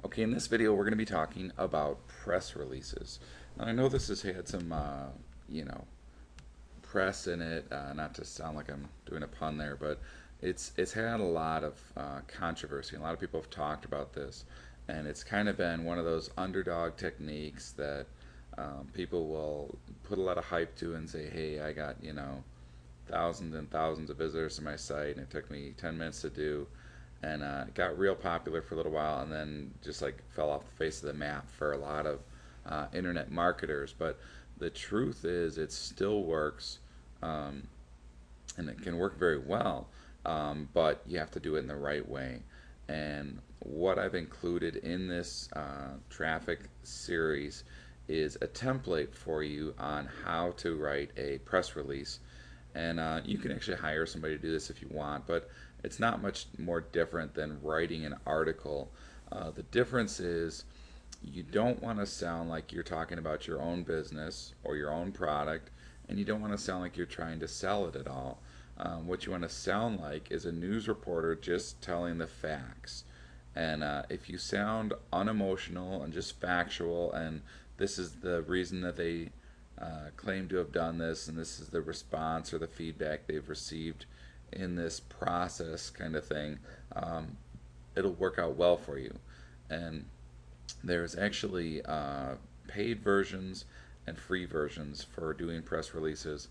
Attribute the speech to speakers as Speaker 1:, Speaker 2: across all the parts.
Speaker 1: Okay, in this video we're going to be talking about press releases. Now, I know this has had some, you know, press in it. Not to sound like I'm doing a pun there, but it's had a lot of controversy. A lot of people have talked about this, and it's kind of been one of those underdog techniques that people will put a lot of hype to and say, "Hey, I got thousands and thousands of visitors to my site, and it took me 10 minutes to do." And it got real popular for a little while, and then just like fell off the face of the map for a lot of internet marketers. But the truth is, it still works, um, and it can work very well. But you have to do it in the right way. And what I've included in this traffic series is a template for you on how to write a press release. And you can actually hire somebody to do this if you want, but it's not much more different than writing an article. The difference is you don't want to sound like you're talking about your own business or your own product, and you don't want to sound like you're trying to sell it at all. What you want to sound like is a news reporter just telling the facts. And if you sound unemotional and just factual, and this is the reason that they claim to have done this, and this is the response or the feedback they've received in this process, kind of thing, it'll work out well for you. And there's actually paid versions and free versions for doing press releases.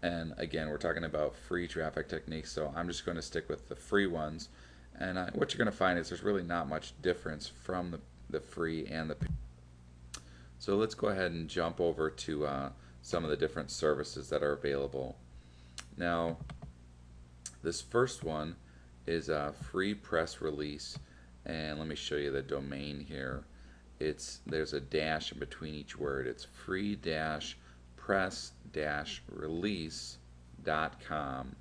Speaker 1: And again, we're talking about free traffic techniques, so I'm just going to stick with the free ones. And what you're going to find is there's really not much difference from the free and the paid. So let's go ahead and jump over to some of the different services that are available. Now, this first one is a free press release, and let me show you the domain here. There's a dash in between each word. It's free-press-release.com.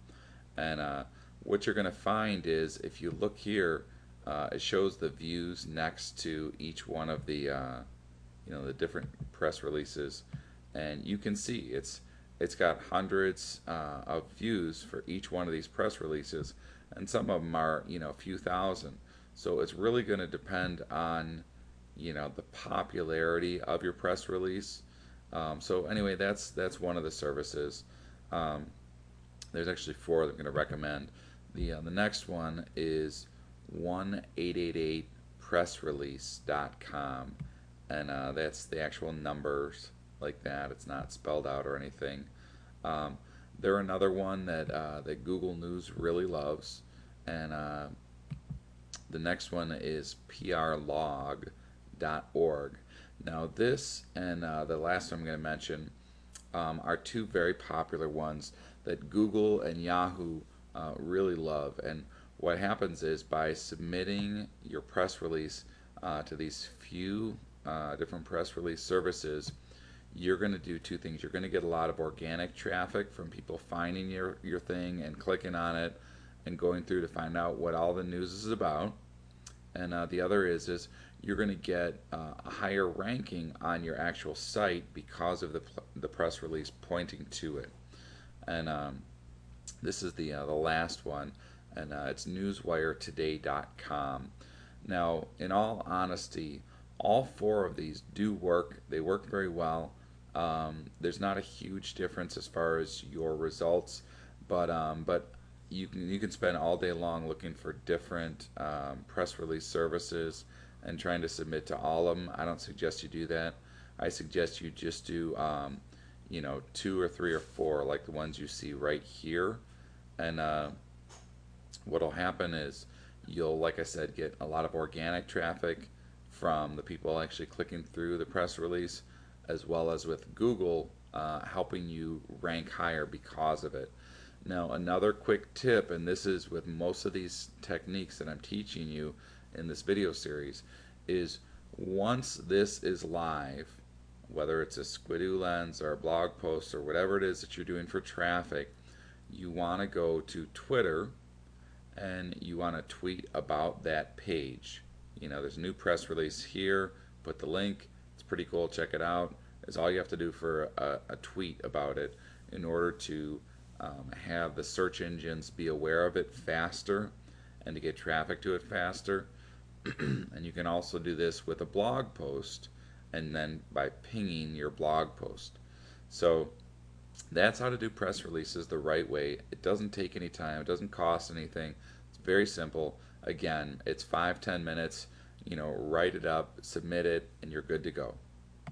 Speaker 1: And what you're going to find is if you look here, it shows the views next to each one of the different press releases, and you can see it's got hundreds of views for each one of these press releases, and some of them are a few thousand. So it's really going to depend on the popularity of your press release. So anyway, that's one of the services. Um, there's actually four that I'm going to recommend. The next one is 1-888-pressrelease.com, and that's the actual numbers like that. It's not spelled out or anything. Um, they're another one that Google News really loves, and the next one is prlog.org. Now this and the last one I'm going to mention are two very popular ones that Google and Yahoo really love. And what happens is by submitting your press release to these few different press release services, you're going to do two things. You're going to get a lot of organic traffic from people finding your thing and clicking on it and going through to find out what all the news is about. And the other is you're going to get a higher ranking on your actual site because of the press release pointing to it. And this is the last one, and it's newswiretoday.com. Now, in all honesty, all four of these do work. They work very well. There's not a huge difference as far as your results, but you can spend all day long looking for different press release services and trying to submit to all of them. I don't suggest you do that. I suggest you just do two or three or four, like the ones you see right here. And what'll happen is you'll, like I said, get a lot of organic traffic from the people actually clicking through the press release, as well as with Google helping you rank higher because of it. Now, another quick tip, and this is with most of these techniques that I'm teaching you in this video series, is once this is live, whether it's a Squidoo Lens or a blog post or whatever it is that you're doing for traffic, you want to go to Twitter and you want to tweet about that page. There's a new press release here. Put the link. It's pretty cool. Check it out. It's all you have to do for a tweet about it in order to have the search engines be aware of it faster and to get traffic to it faster. And you can also do this with a blog post and then by pinging your blog post. So that's how to do press releases the right way. It doesn't take any time, it doesn't cost anything. It's very simple. Again, it's 5-10 minutes. Write it up, submit it, and you're good to go.